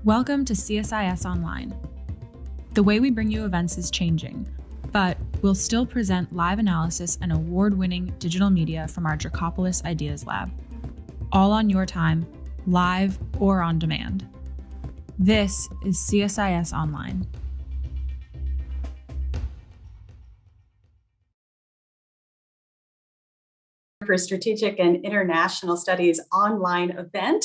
Welcome to CSIS Online. The way we bring you events is changing, but we'll still present live analysis and award-winning digital media from our Geopolitics Ideas Lab, all on your time, live or on demand. This is CSIS Online. For Strategic and International Studies online event.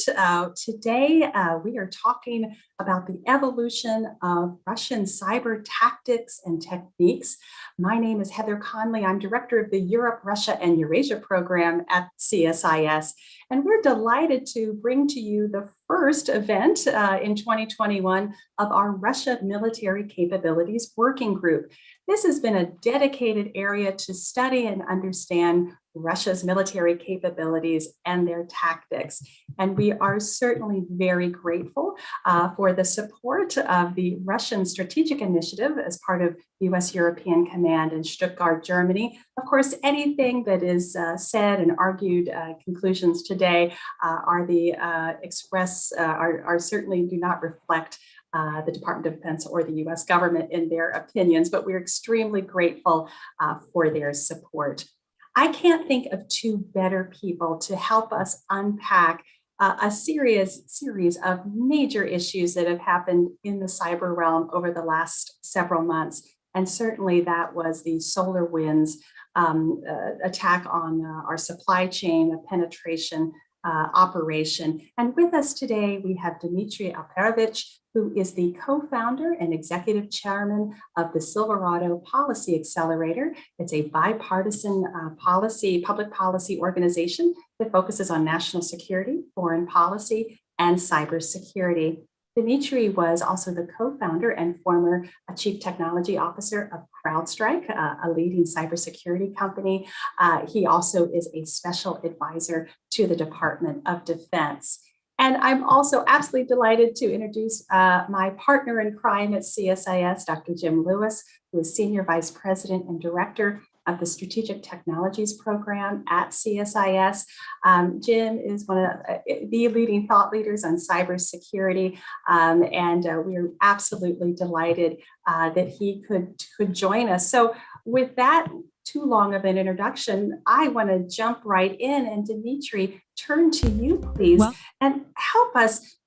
Today, we are talking about the evolution of Russian cyber tactics and techniques. My name is Heather Conley. I'm director of the Europe, Russia, and Eurasia program at CSIS. And we're delighted to bring to you the first event in 2021 of our Russia Military Capabilities Working Group. This has been a dedicated area to study and understand Russia's military capabilities and their tactics. And we are certainly very grateful for the support of the Russian Strategic Initiative as part of U.S. European Command in Stuttgart, Germany. Of course, anything that is said and argued, conclusions today are certainly do not reflect the Department of Defense or the U.S. government in their opinions, but we're extremely grateful for their support. I can't think of two better people to help us unpack a series of major issues that have happened in the cyber realm over the last several months. And certainly that was the SolarWinds attack on our supply chain, a penetration operation. And with us today, we have Dmitry Alperovich, who is the co-founder and executive chairman of the Silverado Policy Accelerator. It's a bipartisan public policy organization that focuses on national security, foreign policy, and cybersecurity. Dmitry was also the co-founder and former chief technology officer of CrowdStrike, a leading cybersecurity company. He also is a special advisor to the Department of Defense. And I'm also absolutely delighted to introduce my partner in crime at CSIS, Dr. Jim Lewis, who is Senior Vice President and Director of the Strategic Technologies Program at CSIS. Jim is one of the leading thought leaders on cybersecurity, and we're absolutely delighted that he could join us. So with that too long of an introduction, I want to jump right in, and Dmitry, turn to you, please, and help us.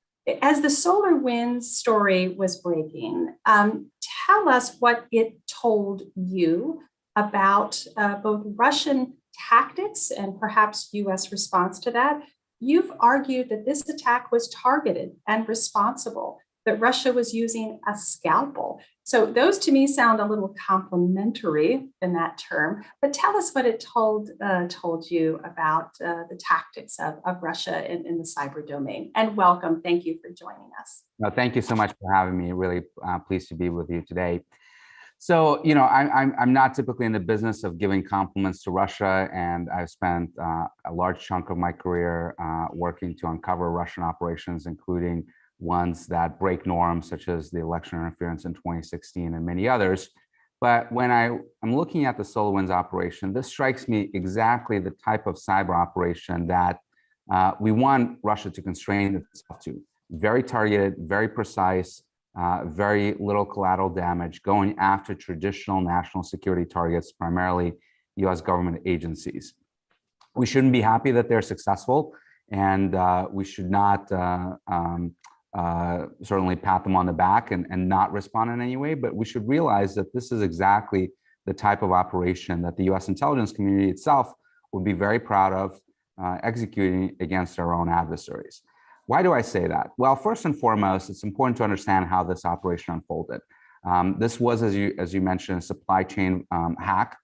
As the SolarWinds story was breaking, tell us what it told you about both Russian tactics and perhaps U.S. response to that. You've argued that this attack was targeted and responsible, that Russia was using a scalpel. So those to me sound a little complimentary in that term, but tell us what it told you about the tactics of Russia in the cyber domain. And welcome, thank you for joining us. No, thank you so much for having me. Really pleased to be with you today. So, you know, I'm not typically in the business of giving compliments to Russia, and I've spent a large chunk of my career working to uncover Russian operations, including ones that break norms, such as the election interference in 2016 and many others. But when I'm looking at the SolarWinds operation, this strikes me exactly the type of cyber operation that we want Russia to constrain itself to. Very targeted, very precise, very little collateral damage, going after traditional national security targets, primarily US government agencies. We shouldn't be happy that they're successful, and we should not certainly pat them on the back and not respond in any way, but we should realize that this is exactly the type of operation that the US intelligence community itself would be very proud of executing against our own adversaries. Why do I say that? Well, first and foremost, it's important to understand how this operation unfolded. This was, as you mentioned, a supply chain hack.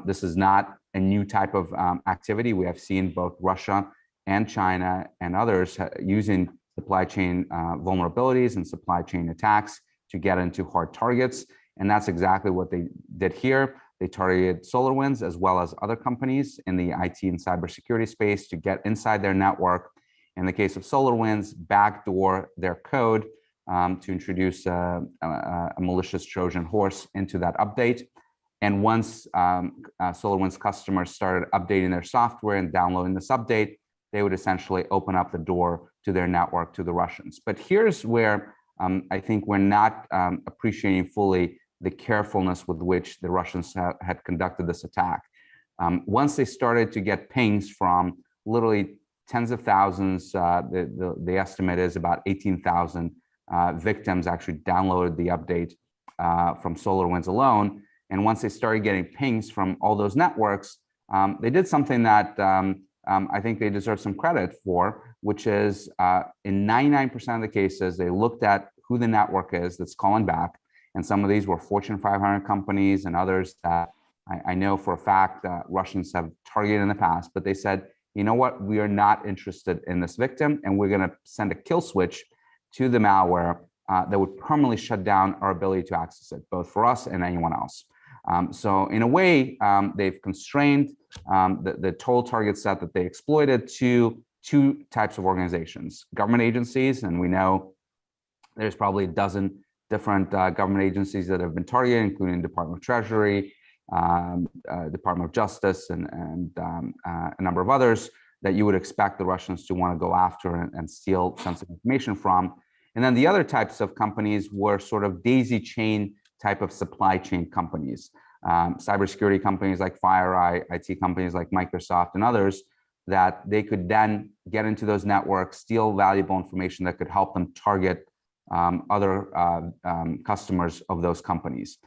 This is not a new type of activity. We have seen both Russia and China and others using supply chain vulnerabilities and supply chain attacks to get into hard targets. And that's exactly what they did here. They targeted SolarWinds as well as other companies in the IT and cybersecurity space to get inside their network. In the case of SolarWinds, backdoor their code to introduce a malicious Trojan horse into that update. And once SolarWinds customers started updating their software and downloading this update, they would essentially open up the door to their network to the Russians. But here's where I think we're not appreciating fully the carefulness with which the Russians had conducted this attack. Once they started to get pings from literally tens of thousands, the estimate is about 18,000 victims actually downloaded the update from SolarWinds alone. And once they started getting pings from all those networks, they did something that I think they deserve some credit for, which is in 99% of the cases, they looked at who the network is that's calling back. And some of these were Fortune 500 companies and others that I know for a fact that Russians have targeted in the past, but they said, you know what, we are not interested in this victim, and we're going to send a kill switch to the malware that would permanently shut down our ability to access it, both for us and anyone else. So in a way, they've constrained the total target set that they exploited to two types of organizations: government agencies, and we know there's probably a dozen different government agencies that have been targeted, including Department of Treasury, Department of Justice, and a number of others that you would expect the Russians to want to go after and steal sensitive information from. And then the other types of companies were sort of daisy chain type of supply chain companies, cybersecurity companies like FireEye, IT companies like Microsoft and others, that they could then get into those networks, steal valuable information that could help them target other customers of those companies,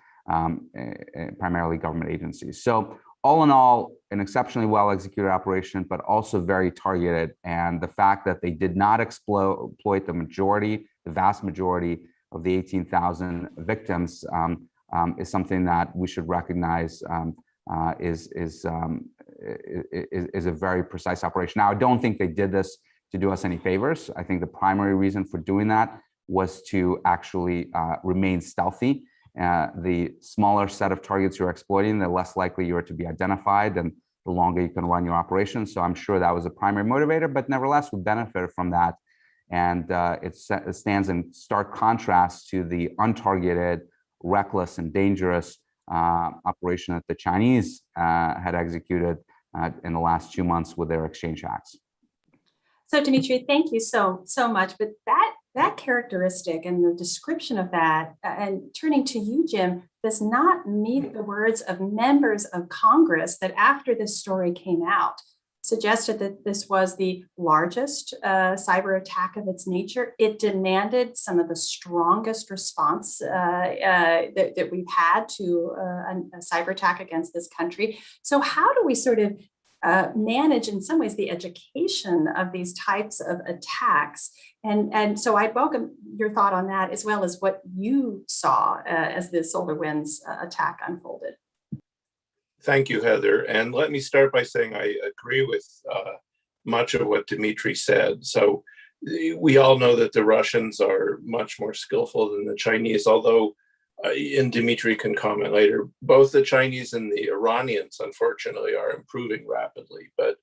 primarily government agencies. So all in all, an exceptionally well executed operation, but also very targeted. And the fact that they did not exploit the vast majority of the 18,000 victims is something that we should recognize is a very precise operation. Now, I don't think they did this to do us any favors. I think the primary reason for doing that was to actually remain stealthy. The smaller set of targets you're exploiting, the less likely you are to be identified, and the longer you can run your operation. So I'm sure that was a primary motivator, but nevertheless, we benefited from that. And it stands in stark contrast to the untargeted, reckless, and dangerous operation that the Chinese had executed in the last 2 months with their exchange hacks. So Dmitry, thank you so much. But that characteristic and the description of that, and turning to you, Jim, does not meet the words of members of Congress that after this story came out, suggested that this was the largest cyber attack of its nature. It demanded some of the strongest response that we've had to a cyber attack against this country. So how do we sort of manage, in some ways, the education of these types of attacks? And so I'd welcome your thought on that, as well as what you saw as the SolarWinds attack unfolded. Thank you, Heather. And let me start by saying I agree with much of what Dmitry said. So we all know that the Russians are much more skillful than the Chinese, although, and Dmitry can comment later, both the Chinese and the Iranians, unfortunately, are improving rapidly. But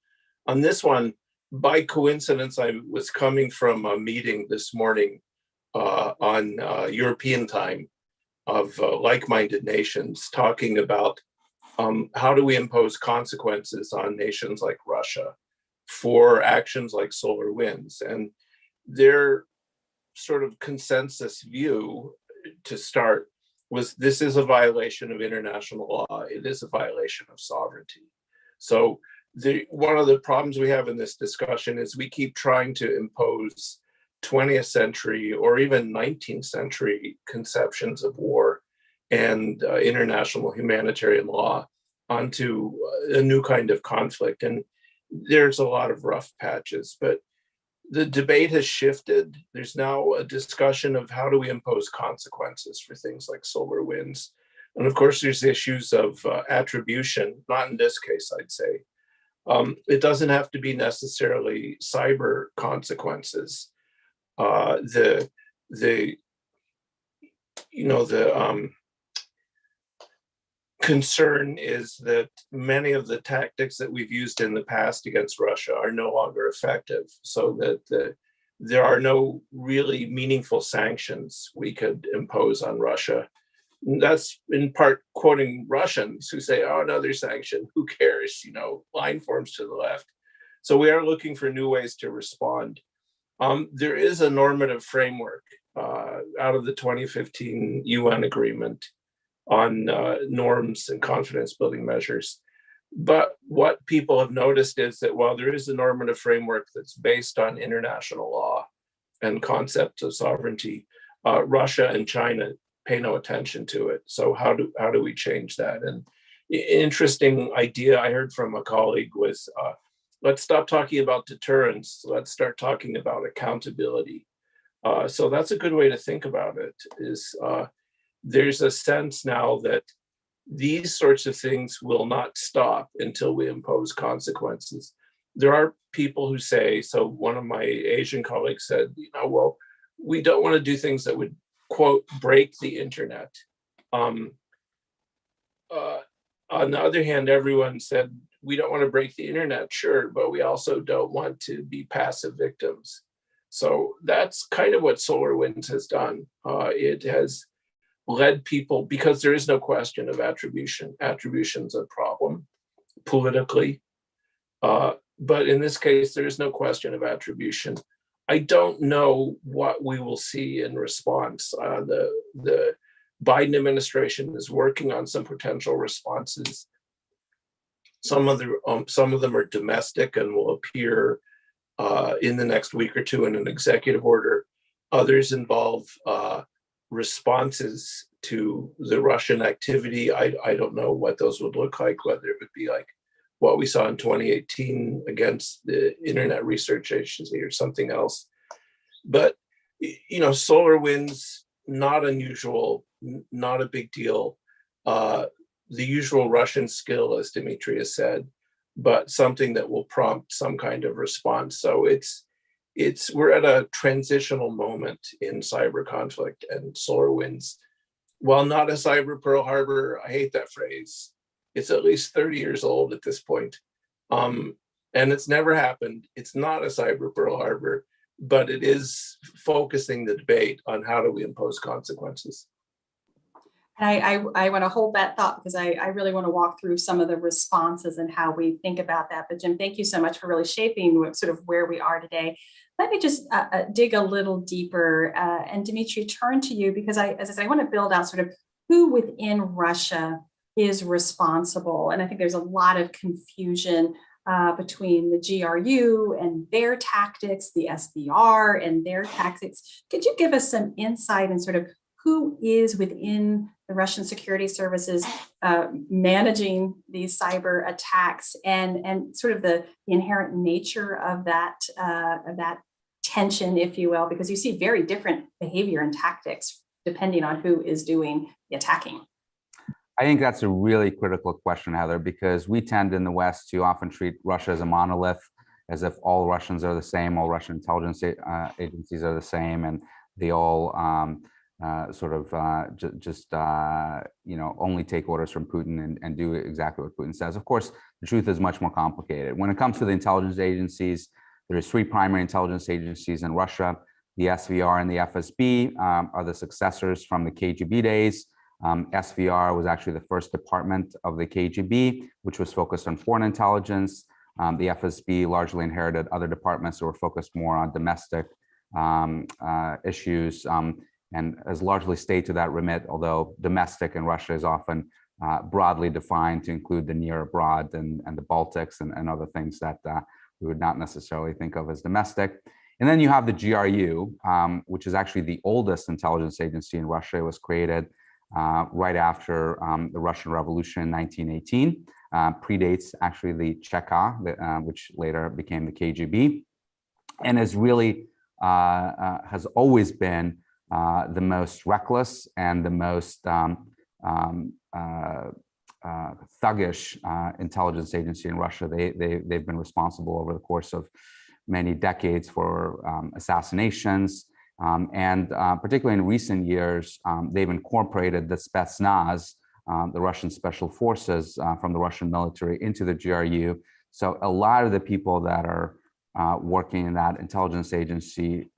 on this one, by coincidence, I was coming from a meeting this morning on European time of like-minded nations talking about how do we impose consequences on nations like Russia for actions like SolarWinds? And their sort of consensus view to start was this is a violation of international law. It is a violation of sovereignty. So one of the problems we have in this discussion is we keep trying to impose 20th century or even 19th century conceptions of war and international humanitarian law onto a new kind of conflict. And there's a lot of rough patches, but the debate has shifted. There's now a discussion of how do we impose consequences for things like SolarWinds. And of course, there's issues of attribution, not in this case, I'd say. It doesn't have to be necessarily cyber consequences. The concern is that many of the tactics that we've used in the past against Russia are no longer effective, so that there are no really meaningful sanctions we could impose on Russia. That's in part quoting Russians who say, oh, another sanction, who cares? Line forms to the left. So we are looking for new ways to respond. There is a normative framework out of the 2015 UN agreement on norms and confidence building measures. But what people have noticed is that while there is a normative framework that's based on international law and concepts of sovereignty, Russia and China pay no attention to it. So how do we change that? And interesting idea I heard from a colleague was, let's stop talking about deterrence. Let's start talking about accountability. So that's a good way to think about it, is there's a sense now that these sorts of things will not stop until we impose consequences. There are people who say, so one of my Asian colleagues said, well, we don't want to do things that would, quote, break the internet. On the other hand, everyone said, we don't want to break the internet, sure, but we also don't want to be passive victims. So that's kind of what SolarWinds has done. It has led people, because there is no question of attribution. Attribution's a problem politically. But in this case, there is no question of attribution. I don't know what we will see in response. The Biden administration is working on some potential responses. Some of them are domestic and will appear in the next week or two in an executive order. Others involve responses to the Russian activity. I don't know what those would look like, whether it would be like what we saw in 2018 against the Internet Research Agency or something else. But, SolarWinds, not unusual, not a big deal. The usual Russian skill, as Dmitry has said, but something that will prompt some kind of response. So we're at a transitional moment in cyber conflict, and SolarWinds, while not a cyber Pearl Harbor, I hate that phrase, it's at least 30 years old at this point. And it's never happened. It's not a cyber Pearl Harbor, but it is focusing the debate on how do we impose consequences. I want to hold that thought because I really want to walk through some of the responses and how we think about that. But Jim, thank you so much for really shaping sort of where we are today. Let me just dig a little deeper, and Dmitry, turn to you, because as I said, I want to build out sort of who within Russia is responsible. And I think there's a lot of confusion between the GRU and their tactics, the SVR and their tactics. Could you give us some insight in sort of who is within the Russian security services managing these cyber attacks, and sort of the inherent nature of that tension, if you will, because you see very different behavior and tactics depending on who is doing the attacking? I think that's a really critical question, Heather, because we tend in the West to often treat Russia as a monolith, as if all Russians are the same, all Russian intelligence agencies are the same, and they all only take orders from Putin and do exactly what Putin says. Of course, the truth is much more complicated. When it comes to the intelligence agencies, there are three primary intelligence agencies in Russia. The SVR and the FSB are the successors from the KGB days. SVR was actually the first department of the KGB, which was focused on foreign intelligence. The FSB largely inherited other departments that were focused more on domestic issues, and has largely stayed to that remit, although domestic in Russia is often broadly defined to include the near abroad and the Baltics and other things that we would not necessarily think of as domestic. And then you have the GRU, which is actually the oldest intelligence agency in Russia. It was created right after the Russian Revolution in 1918, predates actually the Cheka, which later became the KGB, and is really has always been the most reckless and the most thuggish intelligence agency in Russia. They've been responsible over the course of many decades for assassinations, and particularly in recent years, they've incorporated the Spetsnaz, the Russian special forces from the Russian military, into the GRU. So a lot of the people that are working in that intelligence agency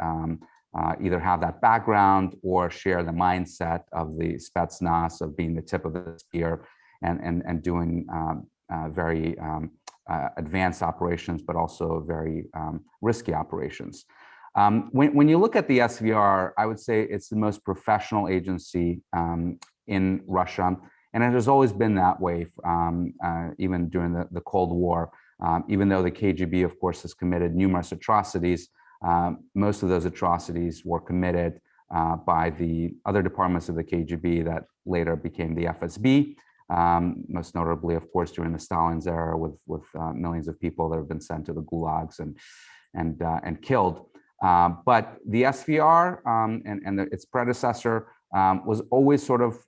either have that background or share the mindset of the Spetsnaz, of being the tip of the spear and doing very advanced operations, but also very risky operations. When you look at the SVR, I would say it's the most professional agency in Russia, and it has always been that way, even during the Cold War. Even though the KGB, of course, has committed numerous atrocities, most of those atrocities were committed by the other departments of the KGB that later became the FSB. Most notably, of course, during the Stalin's era, with millions of people that have been sent to the gulags and killed. But the SVR and its predecessor was always sort of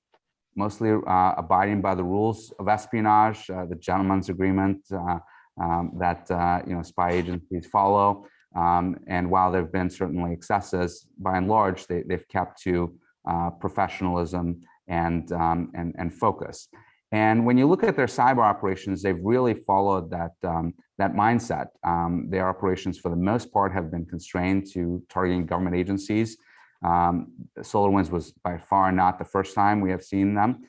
mostly abiding by the rules of espionage, the gentleman's agreement that spy agencies follow. And while there have been certainly excesses, by and large, they've kept to professionalism and focus. And when you look at their cyber operations, they've really followed that mindset. Their operations, for the most part, have been constrained to targeting government agencies. SolarWinds was by far not the first time we have seen them.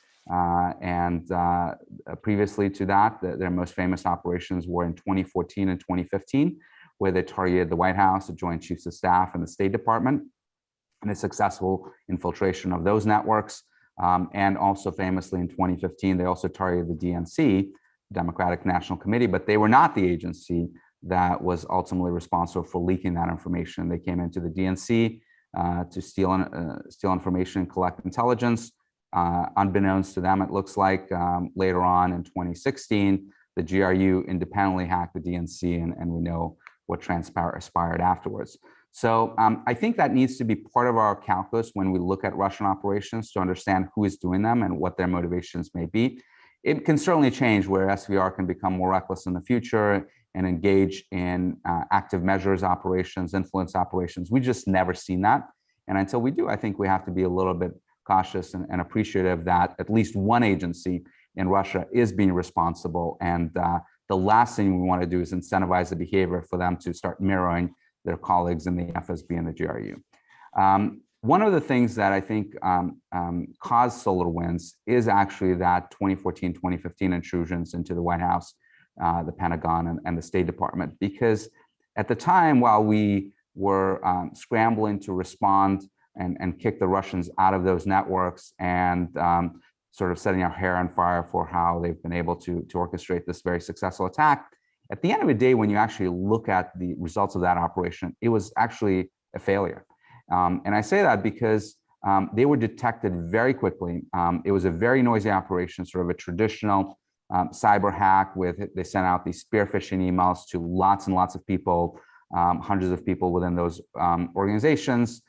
Previously to that, their most famous operations were in 2014 and 2015, where they targeted the White House, the Joint Chiefs of Staff, and the State Department, and a successful infiltration of those networks. And also famously in 2015, they also targeted the DNC, Democratic National Committee, but they were not the agency that was ultimately responsible for leaking that information. They came into the DNC to steal information and collect intelligence. Unbeknownst to them, it looks like later on in 2016, the GRU independently hacked the DNC, and we know what transpired afterwards. So I think that needs to be part of our calculus when we look at Russian operations, to understand who is doing them and what their motivations may be. It can certainly change, where SVR can become more reckless in the future and engage in active measures operations, influence operations. We just never seen that. And until we do, I think we have to be a little bit cautious and appreciative that at least one agency in Russia is being responsible. And the last thing we want to do is incentivize the behavior for them to start mirroring their colleagues in the FSB and the GRU. One of the things that I think caused SolarWinds is actually that 2014-2015 intrusions into the White House, the Pentagon, and the State Department. Because at the time, while we were scrambling to respond and kick the Russians out of those networks, and sort of setting our hair on fire for how they've been able to orchestrate this very successful attack, at the end of the day, when you actually look at the results of that operation, it was actually a failure. And I say that because they were detected very quickly. It was a very noisy operation, sort of a traditional cyber hack. They sent out these spear phishing emails to lots and lots of people, hundreds of people within those organizations,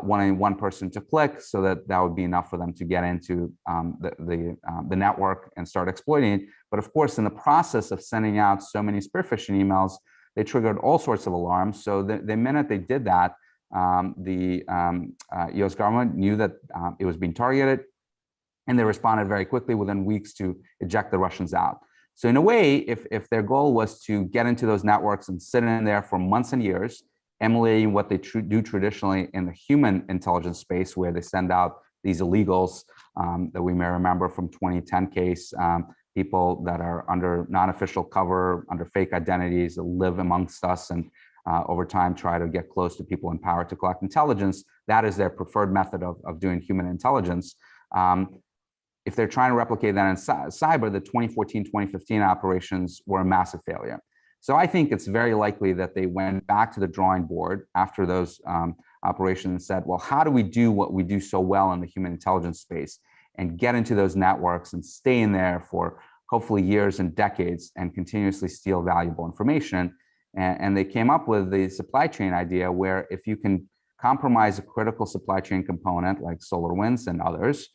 wanting one person to click, so that would be enough for them to get into the network and start exploiting it. But of course, in the process of sending out so many spear phishing emails, they triggered all sorts of alarms. So the minute they did that, the US government knew that it was being targeted, and they responded very quickly within weeks to eject the Russians out. So in a way, if their goal was to get into those networks and sit in there for months and years, emulating what they do traditionally in the human intelligence space, where they send out these illegals that we may remember from 2010 case, people that are under non-official cover, under fake identities, that live amongst us, and over time try to get close to people in power to collect intelligence. That is their preferred method of doing human intelligence. If they're trying to replicate that in cyber, the 2014-2015 operations were a massive failure. So I think it's very likely that they went back to the drawing board after those operations and said, well, how do we do what we do so well in the human intelligence space, and get into those networks and stay in there for hopefully years and decades and continuously steal valuable information? And they came up with the supply chain idea, where if you can compromise a critical supply chain component like SolarWinds and others,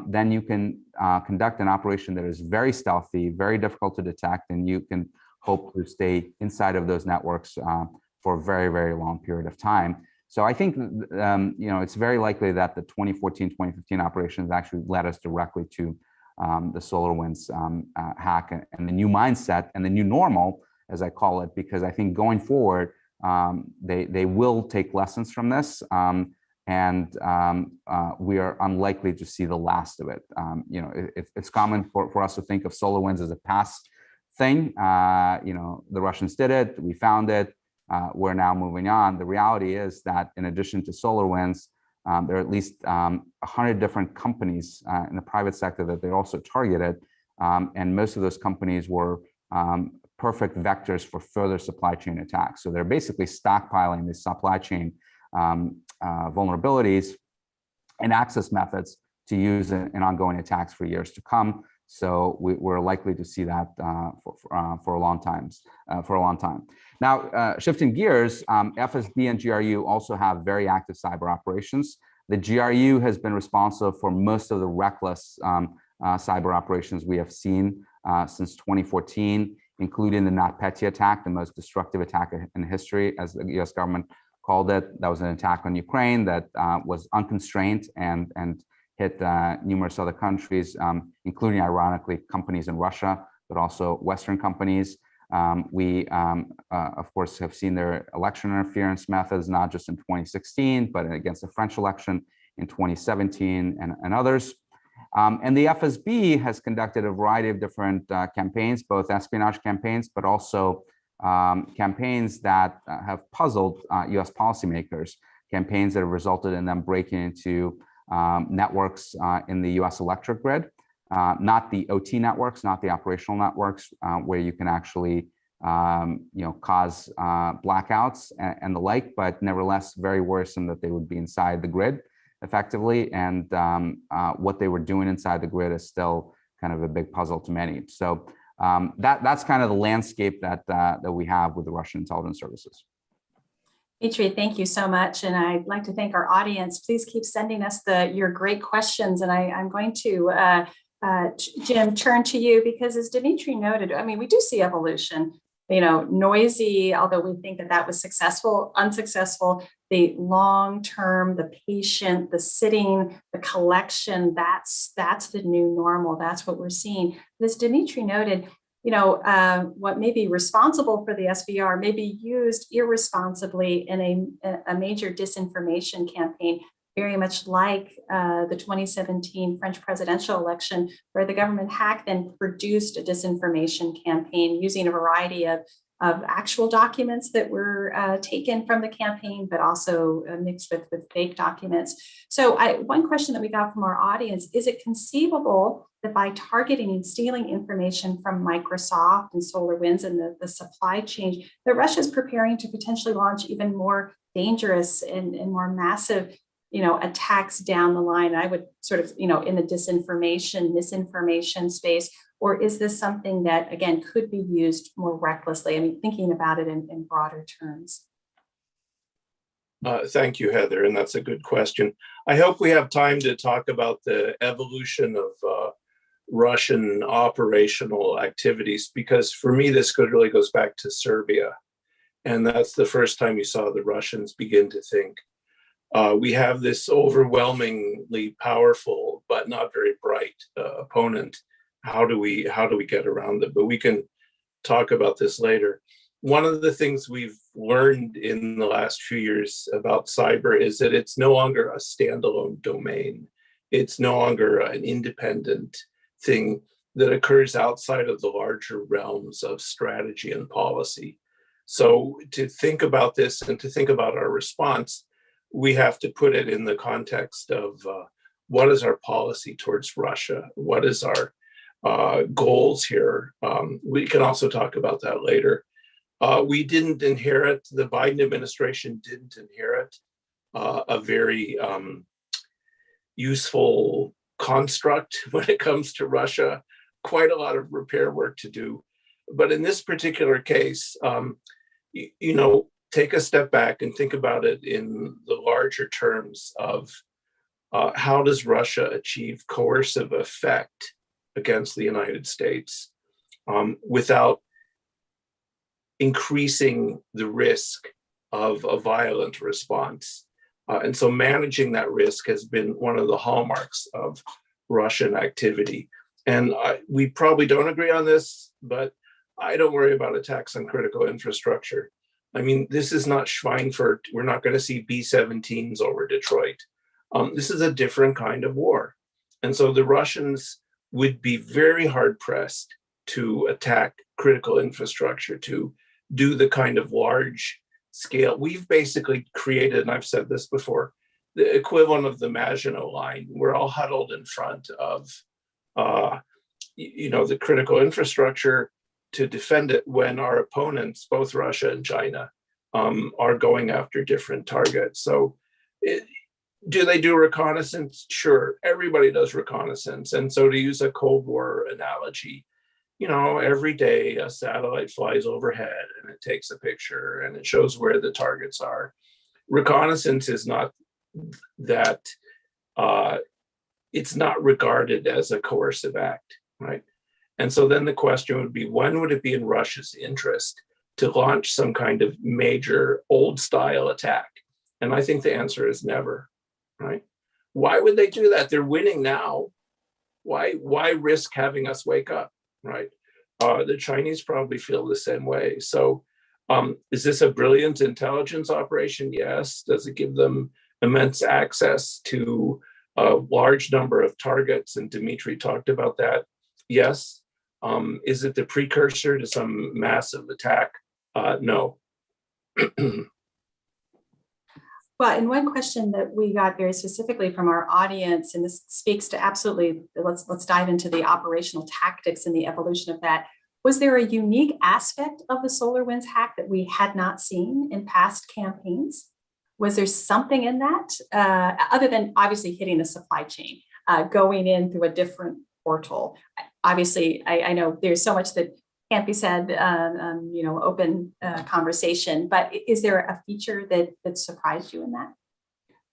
then you can conduct an operation that is very stealthy, very difficult to detect, and you can hope to stay inside of those networks for a very, very long period of time. So I think it's very likely that the 2014-2015 operations actually led us directly to the SolarWinds hack and the new mindset and the new normal, as I call it, because I think going forward, they will take lessons from this, and we are unlikely to see the last of it. It's common for us to think of SolarWinds as a past thing. The Russians did it, we found it, we're now moving on. The reality is that in addition to solar winds, there are at least 100 different companies in the private sector that they also targeted. And most of those companies were perfect vectors for further supply chain attacks. So they're basically stockpiling these supply chain vulnerabilities and access methods to use in ongoing attacks for years to come. So we're likely to see that for a long time. Now, shifting gears, FSB and GRU also have very active cyber operations. The GRU has been responsible for most of the reckless cyber operations we have seen since 2014, including the NotPetya attack, the most destructive attack in history, as the US government called it. That was an attack on Ukraine that was unconstrained and hit numerous other countries, including, ironically, companies in Russia, but also Western companies. We, of course, have seen their election interference methods, not just in 2016, but against the French election in 2017 and others. And the FSB has conducted a variety of different campaigns, both espionage campaigns, but also campaigns that have puzzled US policymakers, campaigns that have resulted in them breaking into networks in the US electric grid, not the OT networks, not the operational networks, where you can actually cause blackouts and the like, but nevertheless very worrisome that they would be inside the grid effectively. And what they were doing inside the grid is still kind of a big puzzle to many. So that's kind of the landscape that we have with the Russian intelligence services. Dmitry, thank you so much. And I'd like to thank our audience. Please keep sending us your great questions. And I'm going to, Jim, turn to you, because as Dmitry noted, I mean, we do see evolution, noisy, although we think that was successful, unsuccessful, the long-term, the patient, the sitting, the collection, that's the new normal. That's what we're seeing. But as Dmitry noted, what may be responsible for the SVR may be used irresponsibly in a major disinformation campaign, very much like the 2017 French presidential election, where the government hacked and produced a disinformation campaign using a variety of actual documents that were taken from the campaign, but also mixed with fake documents. So one question that we got from our audience, is it conceivable that by targeting and stealing information from Microsoft and SolarWinds and the supply chain, that Russia is preparing to potentially launch even more dangerous and more massive attacks down the line? I would sort of, in the disinformation, misinformation space, or is this something that, again, could be used more recklessly? I mean, thinking about it in broader terms. Thank you, Heather, and that's a good question. I hope we have time to talk about the evolution of Russian operational activities, because for me, this really goes back to Serbia. And that's the first time you saw the Russians begin to think. We have this overwhelmingly powerful, but not very bright opponent. How do we get around it? But we can talk about this later. One of the things we've learned in the last few years about cyber is that it's no longer a standalone domain. It's no longer an independent thing that occurs outside of the larger realms of strategy and policy. So to think about this and to think about our response, we have to put it in the context of what is our policy towards Russia? What is our goals here? We can also talk about that later. We didn't inherit, the Biden administration didn't inherit a very useful construct when it comes to Russia. Quite a lot of repair work to do. But in this particular case, take a step back and think about it in the larger terms of how does Russia achieve coercive effect against the United States without increasing the risk of a violent response. And so managing that risk has been one of the hallmarks of Russian activity. And we probably don't agree on this, but I don't worry about attacks on critical infrastructure. I mean, this is not Schweinfurt. We're not going to see B-17s over Detroit. This is a different kind of war. And so the Russians would be very hard pressed to attack critical infrastructure, to do the kind of large scale. We've basically created, and I've said this before, the equivalent of the Maginot Line. We're all huddled in front of, the critical infrastructure to defend it when our opponents, both Russia and China, are going after different targets. So do they do reconnaissance? Sure, everybody does reconnaissance. And so to use a Cold War analogy, every day a satellite flies overhead and it takes a picture and it shows where the targets are. Reconnaissance is not that, it's not regarded as a coercive act, right? And so then the question would be, when would it be in Russia's interest to launch some kind of major old style attack? And I think the answer is never, right? Why would they do that? They're winning now. Why risk having us wake up, right? The Chinese probably feel the same way. So is this a brilliant intelligence operation? Yes. Does it give them immense access to a large number of targets? And Dmitry talked about that. Yes. Is it the precursor to some massive attack? No. Well, and one question that we got very specifically from our audience, and this speaks to absolutely, let's dive into the operational tactics and the evolution of that. Was there a unique aspect of the SolarWinds hack that we had not seen in past campaigns? Was there something in that, other than obviously hitting the supply chain, going in through a different portal? Obviously, I know there's so much that can't be said, open conversation, but is there a feature that surprised you in that?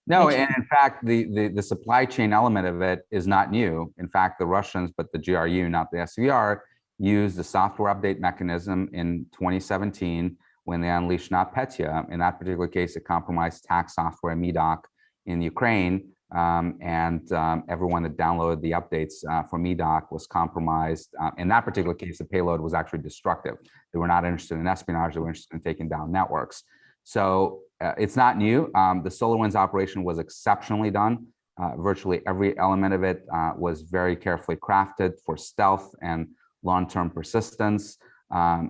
No, and in fact, the supply chain element of it is not new. In fact, the Russians, but the GRU, not the SVR, used the software update mechanism in 2017 when they unleashed NotPetya. In that particular case, it compromised tax software MEDOC in Ukraine. Everyone that downloaded the updates for MEDOC was compromised. In that particular case, the payload was actually destructive. They were not interested in espionage, they were interested in taking down networks. So it's not new. The SolarWinds operation was exceptionally done. Virtually every element of it was very carefully crafted for stealth and long-term persistence.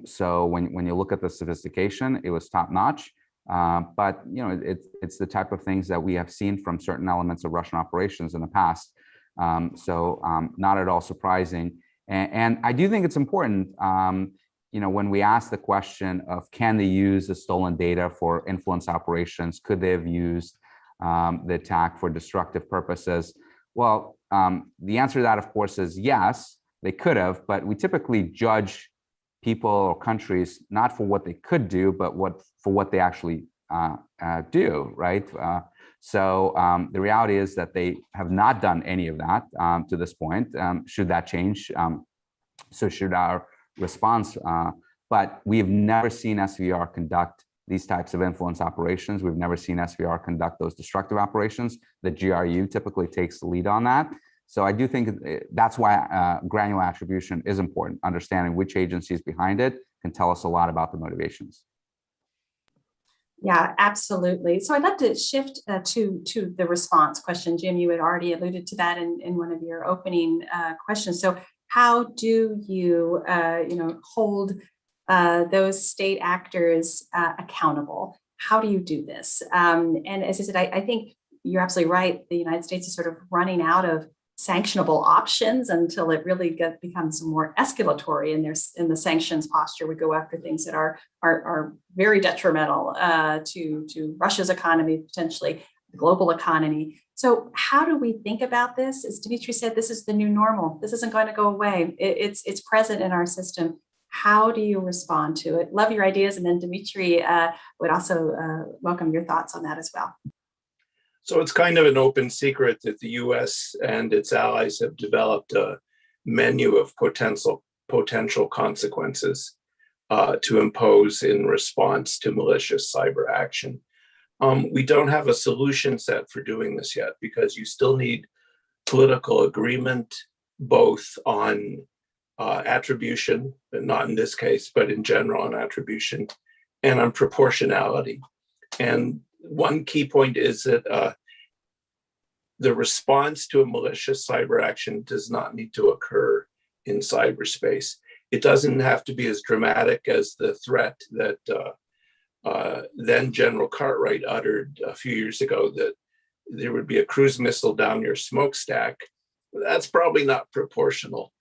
So when you look at the sophistication, it was top-notch. But it's the type of things that we have seen from certain elements of Russian operations in the past. So not at all surprising. And I do think it's important, when we ask the question of can they use the stolen data for influence operations, could they have used the attack for destructive purposes? Well, the answer to that, of course, is yes, they could have, but we typically judge people or countries not for what they could do, but for what they actually do, right? So the reality is that they have not done any of that to this point. Should that change, so should our response. But we've never seen SVR conduct these types of influence operations. We've never seen SVR conduct those destructive operations. The GRU typically takes the lead on that. So I do think that's why granular attribution is important. Understanding which agencies behind it can tell us a lot about the motivations. Yeah, absolutely. So I'd love to shift to the response question. Jim, you had already alluded to that in one of your opening questions. So how do you, hold those state actors accountable? How do you do this? And as I said, I think you're absolutely right. The United States is sort of running out of sanctionable options until it really becomes more escalatory in the sanctions posture. We go after things that are very detrimental to Russia's economy, potentially the global economy. So how do we think about this? As Dmitry said, this is the new normal. This isn't going to go away. It's present in our system. How do you respond to it? Love your ideas. And then Dmitry would also welcome your thoughts on that as well. So it's kind of an open secret that the US and its allies have developed a menu of potential consequences to impose in response to malicious cyber action. We don't have a solution set for doing this yet because you still need political agreement, both on attribution, and not in this case, but in general on attribution, and on proportionality. And one key point is that the response to a malicious cyber action does not need to occur in cyberspace. It doesn't have to be as dramatic as the threat that then General Cartwright uttered a few years ago that there would be a cruise missile down your smokestack. That's probably not proportional,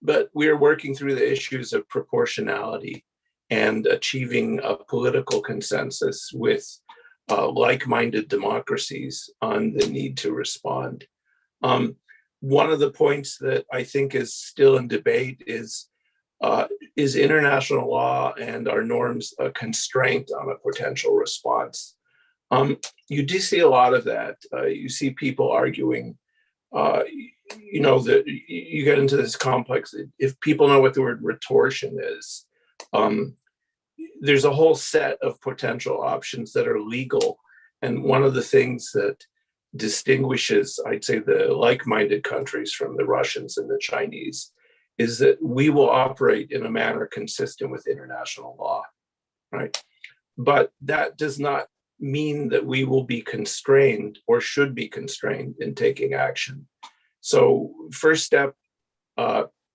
but we're working through the issues of proportionality and achieving a political consensus with like-minded democracies on the need to respond. One of the points that I think is still in debate is international law and our norms a constraint on a potential response? You do see a lot of that. You see people arguing, that you get into this complex. If people know what the word retortion is, there's a whole set of potential options that are legal. And one of the things that distinguishes, I'd say, the like-minded countries from the Russians and the Chinese is that we will operate in a manner consistent with international law, right? But that does not mean that we will be constrained or should be constrained in taking action. So first step,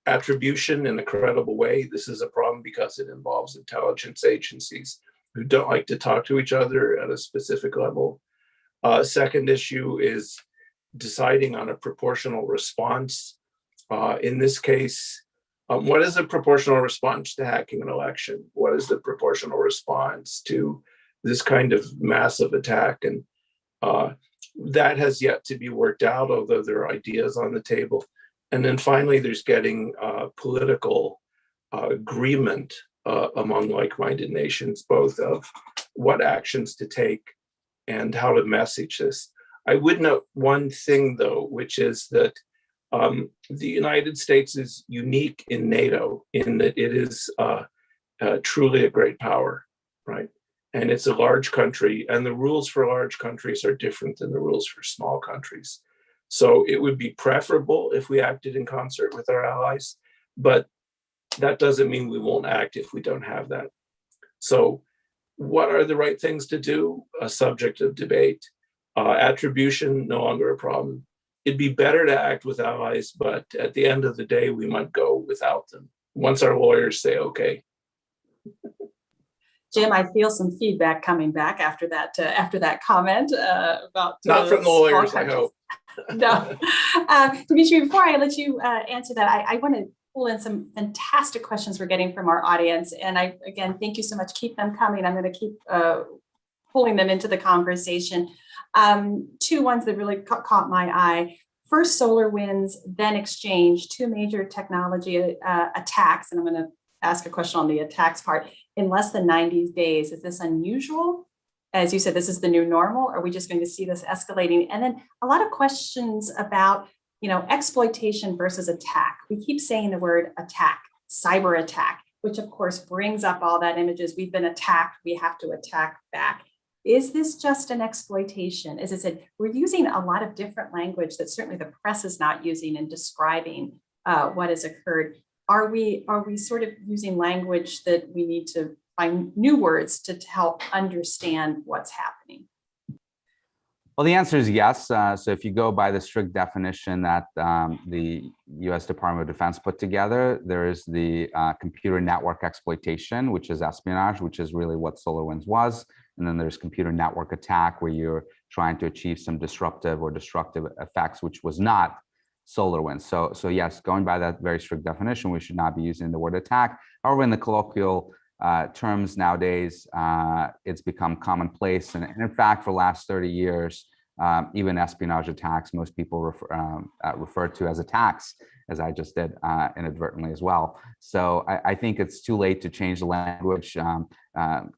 attribution in a credible way. This is a problem because it involves intelligence agencies who don't like to talk to each other at a specific level. Second issue is deciding on a proportional response. In this case, what is the proportional response to hacking an election? What is the proportional response to this kind of massive attack? And that has yet to be worked out, although there are ideas on the table. And then finally, there's getting political agreement among like-minded nations, both of what actions to take and how to message this. I would note one thing, though, which is that the United States is unique in NATO in that it is truly a great power, right? And it's a large country, and the rules for large countries are different than the rules for small countries. So it would be preferable if we acted in concert with our allies, but that doesn't mean we won't act if we don't have that. So what are the right things to do? A subject of debate. Attribution, no longer a problem. It'd be better to act with allies, but at the end of the day, we might go without them once our lawyers say, okay. Jim, I feel some feedback coming back after that comment about not from the lawyers, I hope. No, Dimitri. Before I let you answer that, I want to pull in some fantastic questions we're getting from our audience, and I again thank you so much. Keep them coming. I'm going to keep pulling them into the conversation. Two ones that really caught my eye. First, SolarWinds, then Exchange, two major technology attacks, and I'm going to ask a question on the attacks part in less than 90 days. Is this unusual? As you said, this is the new normal. Are we just going to see this escalating? And then a lot of questions about, exploitation versus attack. We keep saying the word attack, cyber attack, which of course brings up all that images. We've been attacked. We have to attack back. Is this just an exploitation? As I said, we're using a lot of different language that certainly the press is not using in describing what has occurred. Are we sort of using language that we need to find new words to help understand what's happening? Well, the answer is yes. So if you go by the strict definition that the U.S. Department of Defense put together, there is the computer network exploitation, which is espionage, which is really what SolarWinds was. And then there's computer network attack, where you're trying to achieve some disruptive or destructive effects, which was not SolarWinds. So yes, going by that very strict definition, we should not be using the word attack. However, in the colloquial terms nowadays, it's become commonplace. And in fact, for the last 30 years, even espionage attacks, most people refer to as attacks, as I just did inadvertently as well. So I think it's too late to change the language.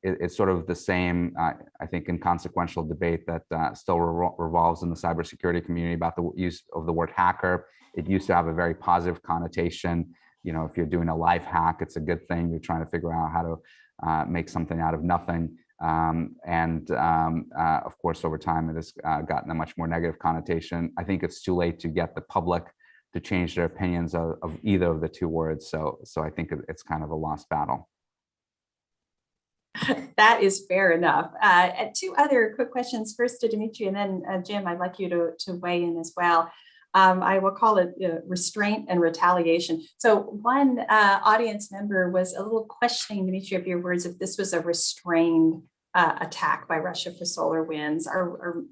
It's sort of the same, I think, inconsequential debate that still revolves in the cybersecurity community about the use of the word hacker. It used to have a very positive connotation. If you're doing a life hack, it's a good thing. You're trying to figure out how to make something out of nothing. Of course, over time, it has gotten a much more negative connotation. I think it's too late to get the public to change their opinions of either of the two words. So I think it's kind of a lost battle. That is fair enough. Two other quick questions. First to Dimitri, and then Jim, I'd like you to weigh in as well. I will call it restraint and retaliation. So one audience member was a little questioning, Dimitri, of your words, if this was a restrained attack by Russia for solar winds are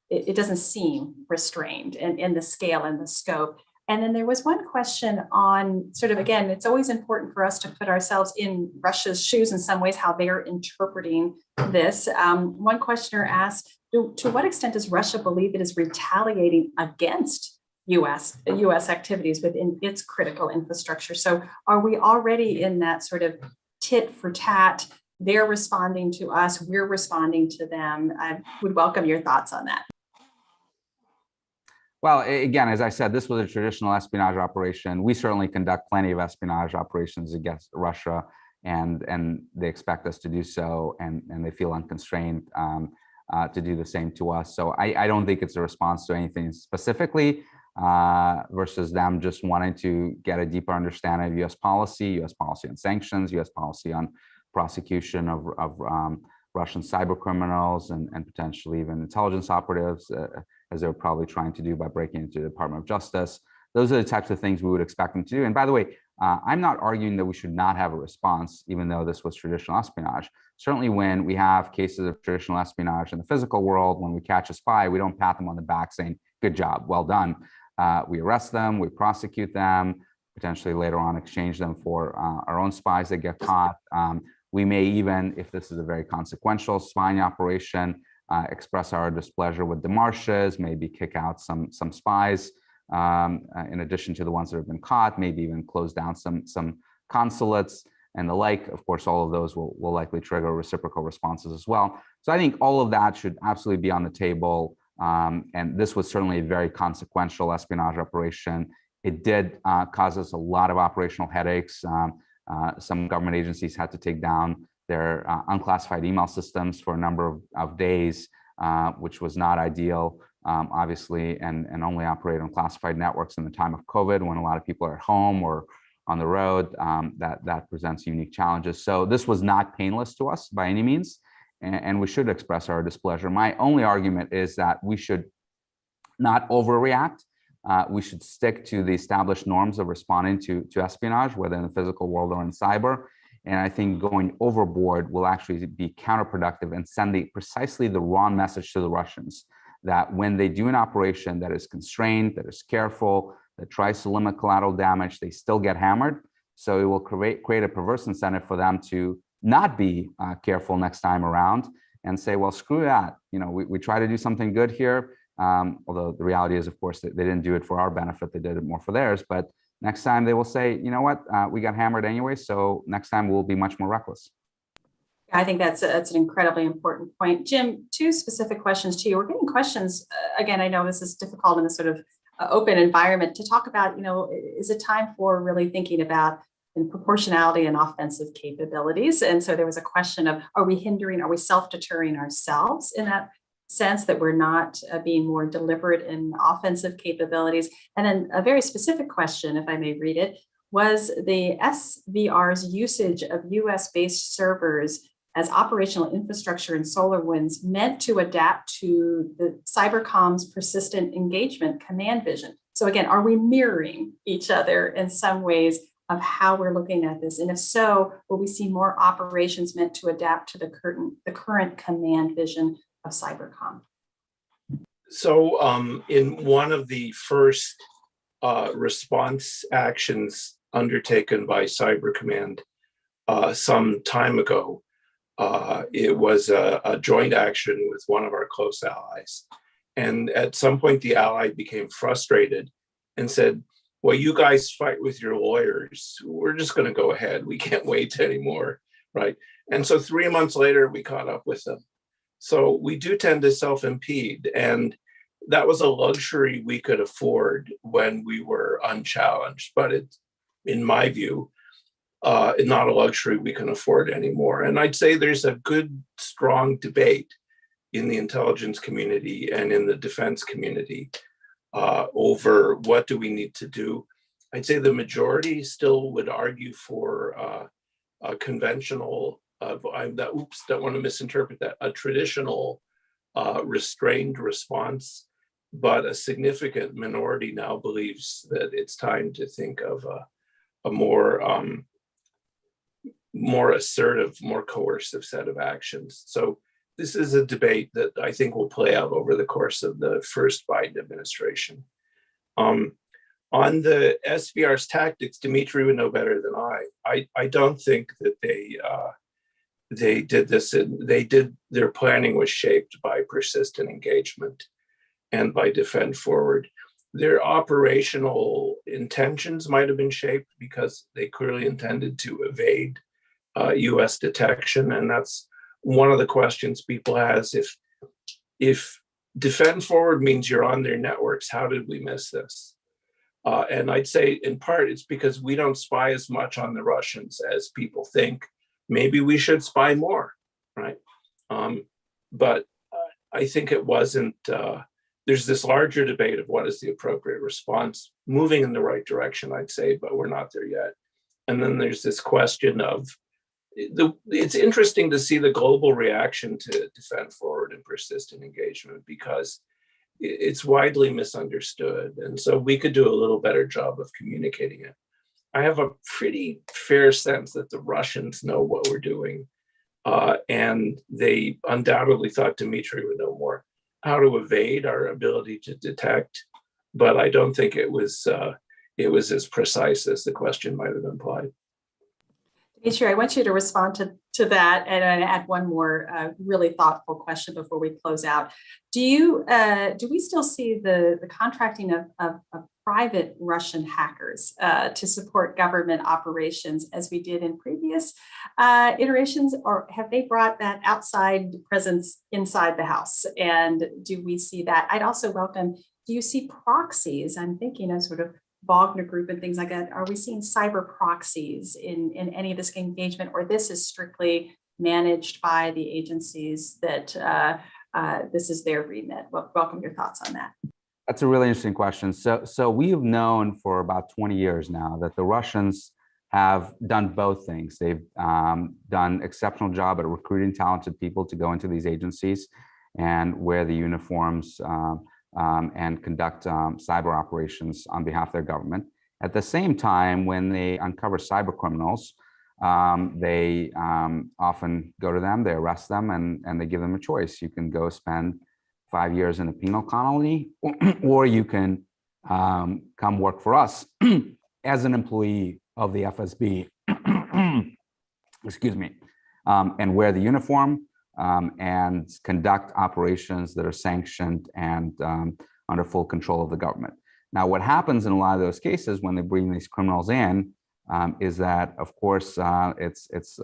it doesn't seem restrained in the scale and the scope. And then there was one question on sort of, again, it's always important for us to put ourselves in Russia's shoes in some ways, how they're interpreting this. One questioner asked, to what extent does Russia believe it is retaliating against US activities within its critical infrastructure? So are we already in that sort of tit for tat? They're responding to us, we're responding to them. I would welcome your thoughts on that. Well, again, as I said, this was a traditional espionage operation. We certainly conduct plenty of espionage operations against Russia, and they expect us to do so, and they feel unconstrained to do the same to us. So I don't think it's a response to anything specifically versus them just wanting to get a deeper understanding of U.S. policy on sanctions, U.S. policy on prosecution of Russian cyber criminals and potentially even intelligence operatives, as they're probably trying to do by breaking into the Department of Justice. Those are the types of things we would expect them to do. And by the way, I'm not arguing that we should not have a response, even though this was traditional espionage. Certainly when we have cases of traditional espionage in the physical world, when we catch a spy, we don't pat them on the back saying, good job, well done. We arrest them, we prosecute them, potentially later on exchange them for our own spies that get caught. We may even, if this is a very consequential spying operation, express our displeasure with démarches, maybe kick out some spies, in addition to the ones that have been caught, maybe even close down some consulates and the like. Of course, all of those will likely trigger reciprocal responses as well. So I think all of that should absolutely be on the table. And this was certainly a very consequential espionage operation. It did cause us a lot of operational headaches. Some government agencies had to take down their unclassified email systems for a number of days, which was not ideal, obviously, and only operate on classified networks in the time of COVID when a lot of people are at home or on the road. That presents unique challenges. So this was not painless to us by any means, and we should express our displeasure. My only argument is that we should not overreact. We should stick to the established norms of responding to espionage, whether in the physical world or in cyber. And I think going overboard will actually be counterproductive and send precisely the wrong message to the Russians, that when they do an operation that is constrained, that is careful, that tries to limit collateral damage, they still get hammered. So it will create a perverse incentive for them to not be careful next time around and say, well, screw that. We try to do something good here. Although the reality is, of course, that they didn't do it for our benefit, they did it more for theirs. But next time they will say, you know what, we got hammered anyway, so next time we'll be much more reckless. I think that's an incredibly important point. Jim, two specific questions to you. We're getting questions, again, I know this is difficult in this sort of open environment to talk about, is it time for really thinking about proportionality and offensive capabilities? And so there was a question of, are we self-deterring ourselves in that sense, that we're not being more deliberate in offensive capabilities? And then a very specific question, if I may read it, was the SVR's usage of US-based servers as operational infrastructure in SolarWinds meant to adapt to the Cybercom's persistent engagement command vision? So again, are we mirroring each other in some ways of how we're looking at this? And if so, will we see more operations meant to adapt to the current command vision of Cybercom? So in one of the first response actions undertaken by Cyber Command some time ago, it was a joint action with one of our close allies. And at some point, the ally became frustrated and said, well, you guys fight with your lawyers. We're just going to go ahead. We can't wait anymore, right? And so 3 months later, we caught up with them. So we do tend to self-impede, and that was a luxury we could afford when we were unchallenged. But it's, in my view, not a luxury we can afford anymore. And I'd say there's a good, strong debate in the intelligence community and in the defense community over what do we need to do. I'd say the majority still would argue for a conventional, don't want to misinterpret that, a traditional restrained response, but a significant minority now believes that it's time to think of a more more assertive, more coercive set of actions. So this is a debate that I think will play out over the course of the first Biden administration. On the SVR's tactics, Dimitri would know better than I don't think that they did this. Their planning was shaped by persistent engagement and by defend forward. Their operational intentions might have been shaped because they clearly intended to evade U.S. detection, and that's one of the questions people has. If defend forward means you're on their networks, how did we miss this? And I'd say in part it's because we don't spy as much on the Russians as people think. Maybe we should spy more, right? But I think it wasn't. There's this larger debate of what is the appropriate response, moving in the right direction, I'd say, but we're not there yet. And then there's this question of it's interesting to see the global reaction to defend forward and persistent engagement because it's widely misunderstood. And so we could do a little better job of communicating it. I have a pretty fair sense that the Russians know what we're doing. And they undoubtedly thought Dmitry would know more how to evade our ability to detect. But I don't think it was as precise as the question might have implied. Dimitri, I want you to respond to that and add one more really thoughtful question before we close out. Do we still see the contracting of private Russian hackers to support government operations as we did in previous iterations, or have they brought that outside presence inside the house? And do we see that? I'd also welcome, do you see proxies? I'm thinking of sort of Wagner Group and things like that. Are we seeing cyber proxies in any of this engagement, or this is strictly managed by the agencies that this is their remit? Well, welcome your thoughts on that. That's a really interesting question. So we have known for about 20 years now that the Russians have done both things. They've done exceptional job at recruiting talented people to go into these agencies and wear the uniforms and conduct cyber operations on behalf of their government. At the same time, when they uncover cyber criminals, they often go to them, they arrest them, and they give them a choice. You can go spend 5 years in a penal colony, or you can come work for us as an employee of the FSB, excuse me, and wear the uniform and conduct operations that are sanctioned and under full control of the government. Now, what happens in a lot of those cases when they bring these criminals in is that, of course, it's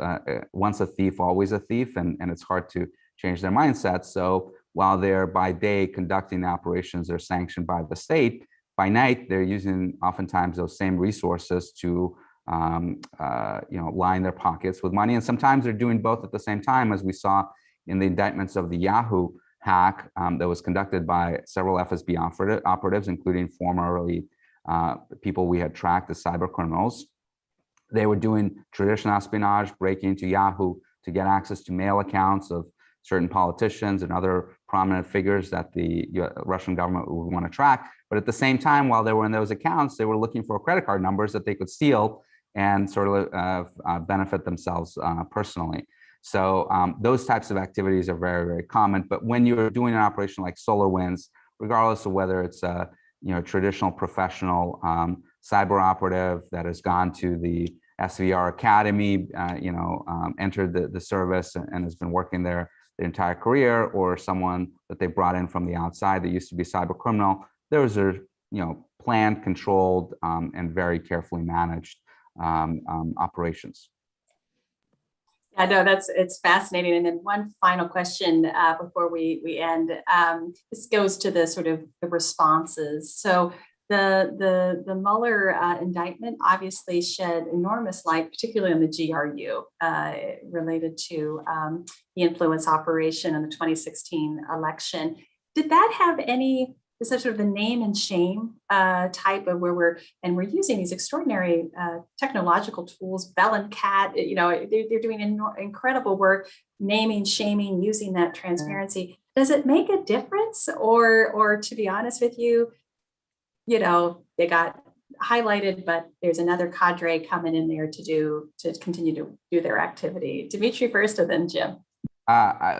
once a thief, always a thief, and it's hard to change their mindset. So while they're by day conducting the operations that are sanctioned by the state, by night they're using oftentimes those same resources to line their pockets with money. And sometimes they're doing both at the same time, as we saw in the indictments of the Yahoo hack that was conducted by several FSB operatives, including formerly people we had tracked as cyber criminals. They were doing traditional espionage, breaking into Yahoo to get access to mail accounts of certain politicians and other prominent figures that the Russian government would want to track. But at the same time, while they were in those accounts, they were looking for credit card numbers that they could steal and sort of benefit themselves personally. So those types of activities are very, very common. But when you're doing an operation like SolarWinds, regardless of whether it's a traditional professional cyber operative that has gone to the SVR Academy, entered the service and has been working there their entire career, or someone that they brought in from the outside that used to be a cyber criminal, those are planned, controlled, and very carefully managed operations. I know it's fascinating. And then one final question before we end. This goes to the sort of the responses. So the Mueller indictment obviously shed enormous light, particularly on the GRU related to the influence operation in the 2016 election. Did that have any? Is that sort of the name and shame type of where we're using these extraordinary technological tools, Bell and Cat, they're doing incredible work, naming, shaming, using that transparency. Does it make a difference? Or to be honest with you, they got highlighted, but there's another cadre coming in there to continue to do their activity. Dimitri first, and then Jim.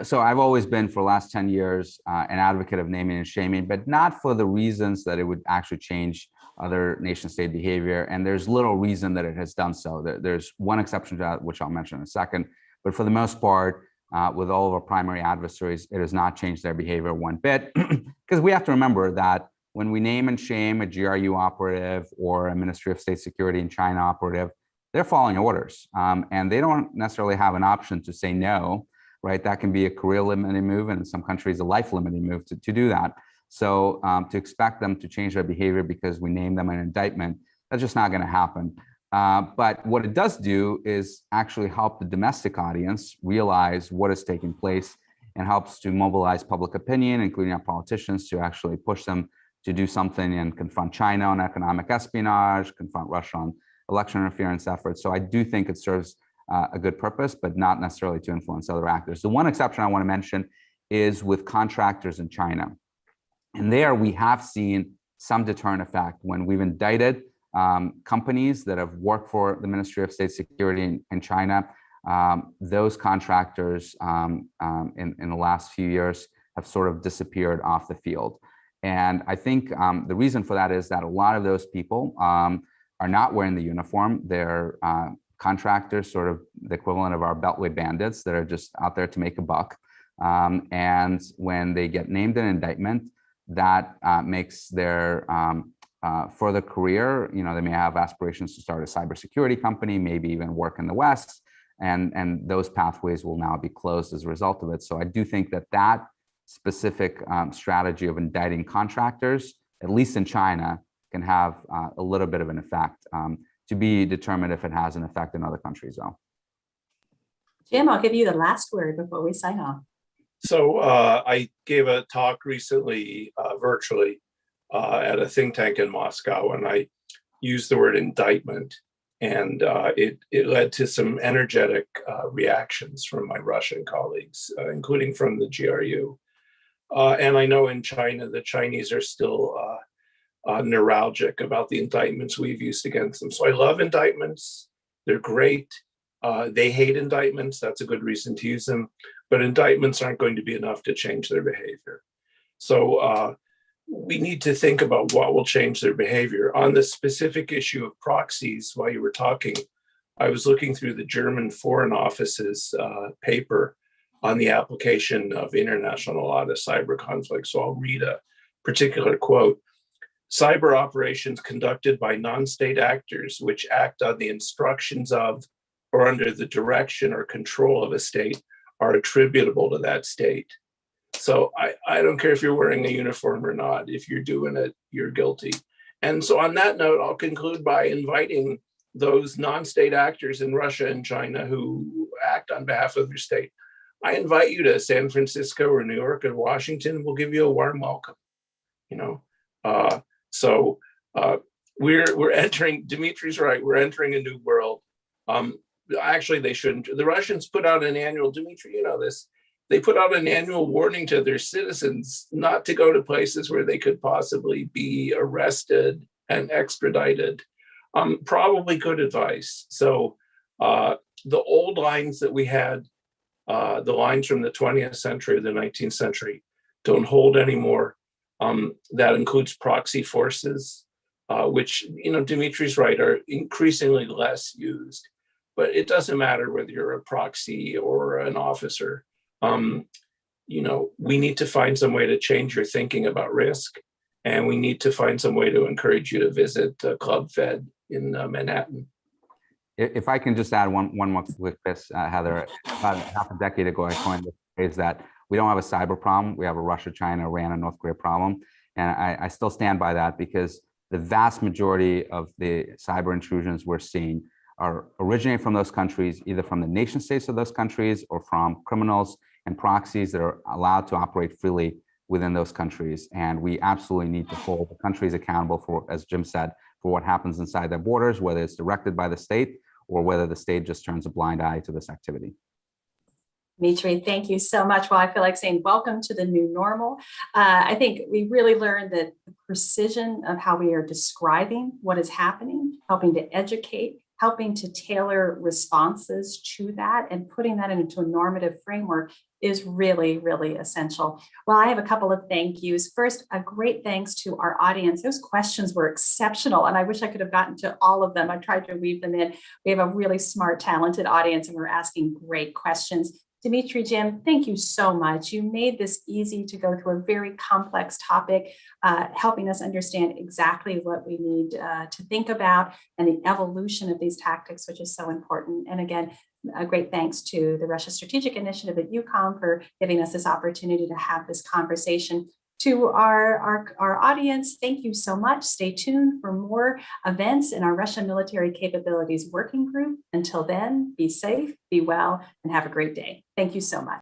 So I've always been, for the last 10 years, an advocate of naming and shaming, but not for the reasons that it would actually change other nation state behavior. And there's little reason that it has done so. There's one exception to that, which I'll mention in a second. But for the most part, with all of our primary adversaries, it has not changed their behavior one bit. Because we have to remember that when we name and shame a GRU operative or a Ministry of State Security in China operative, they're following orders. And they don't necessarily have an option to say no. Right, that can be a career-limiting move, and in some countries, a life-limiting move to do that. So to expect them to change their behavior because we name them an indictment, that's just not going to happen. But what it does do is actually help the domestic audience realize what is taking place, and helps to mobilize public opinion, including our politicians, to actually push them to do something and confront China on economic espionage, confront Russia on election interference efforts. So I do think it serves a good purpose, but not necessarily to influence other actors. The one exception I want to mention is with contractors in China. And there we have seen some deterrent effect when we've indicted companies that have worked for the Ministry of State Security in China. Those contractors in the last few years have sort of disappeared off the field. And I think the reason for that is that a lot of those people are not wearing the uniform. They're contractors, sort of the equivalent of our Beltway bandits that are just out there to make a buck. And when they get named in indictment, that makes their further career, they may have aspirations to start a cybersecurity company, maybe even work in the West, and those pathways will now be closed as a result of it. So I do think that specific strategy of indicting contractors, at least in China, can have a little bit of an effect. To be determined if it has an effect in other countries, though. Jim, I'll give you the last word before we sign off. So I gave a talk recently, virtually, at a think tank in Moscow, and I used the word indictment, and it led to some energetic reactions from my Russian colleagues, including from the GRU. And I know in China, the Chinese are still neuralgic about the indictments we've used against them. So I love indictments. They're great. They hate indictments. That's a good reason to use them. But indictments aren't going to be enough to change their behavior. So we need to think about what will change their behavior. On the specific issue of proxies, while you were talking, I was looking through the German Foreign Office's paper on the application of international law to cyber conflicts. So I'll read a particular quote. Cyber operations conducted by non-state actors which act on the instructions of or under the direction or control of a state are attributable to that state. So I don't care if you're wearing a uniform or not. If you're doing it, you're guilty. And so on that note, I'll conclude by inviting those non-state actors in Russia and China who act on behalf of their state. I invite you to San Francisco or New York or Washington. We'll give you a warm welcome. So we're entering. Dimitri's right. We're entering a new world. Actually, they shouldn't. The Russians put out an annual. Dimitri, you know this. They put out an annual warning to their citizens not to go to places where they could possibly be arrested and extradited. Probably good advice. So the old lines that we had, the lines from the 20th century or the 19th century, don't hold anymore. That includes proxy forces, which, Dimitri's right, are increasingly less used. But it doesn't matter whether you're a proxy or an officer. We need to find some way to change your thinking about risk, and we need to find some way to encourage you to visit Club Fed in Manhattan. If I can just add one more quick piece, Heather, about half a decade ago, I coined the phrase that we don't have a cyber problem, we have a Russia, China, Iran, and North Korea problem. And I still stand by that, because the vast majority of the cyber intrusions we're seeing are originating from those countries, either from the nation states of those countries or from criminals and proxies that are allowed to operate freely within those countries. And we absolutely need to hold the countries accountable for, as Jim said, for what happens inside their borders, whether it's directed by the state or whether the state just turns a blind eye to this activity. Dimitri, thank you so much. Well, I feel like saying welcome to the new normal. I think we really learned that the precision of how we are describing what is happening, helping to educate, helping to tailor responses to that, and putting that into a normative framework is really, really essential. Well, I have a couple of thank yous. First, a great thanks to our audience. Those questions were exceptional, and I wish I could have gotten to all of them. I tried to weave them in. We have a really smart, talented audience, and we're asking great questions. Dimitri, Jim, thank you so much. You made this easy to go through a very complex topic, helping us understand exactly what we need to think about and the evolution of these tactics, which is so important. And again, a great thanks to the Russia Strategic Initiative at UCOM for giving us this opportunity to have this conversation. To our audience, thank you so much. Stay tuned for more events in our Russia Military Capabilities Working Group. Until then, be safe, be well, and have a great day. Thank you so much.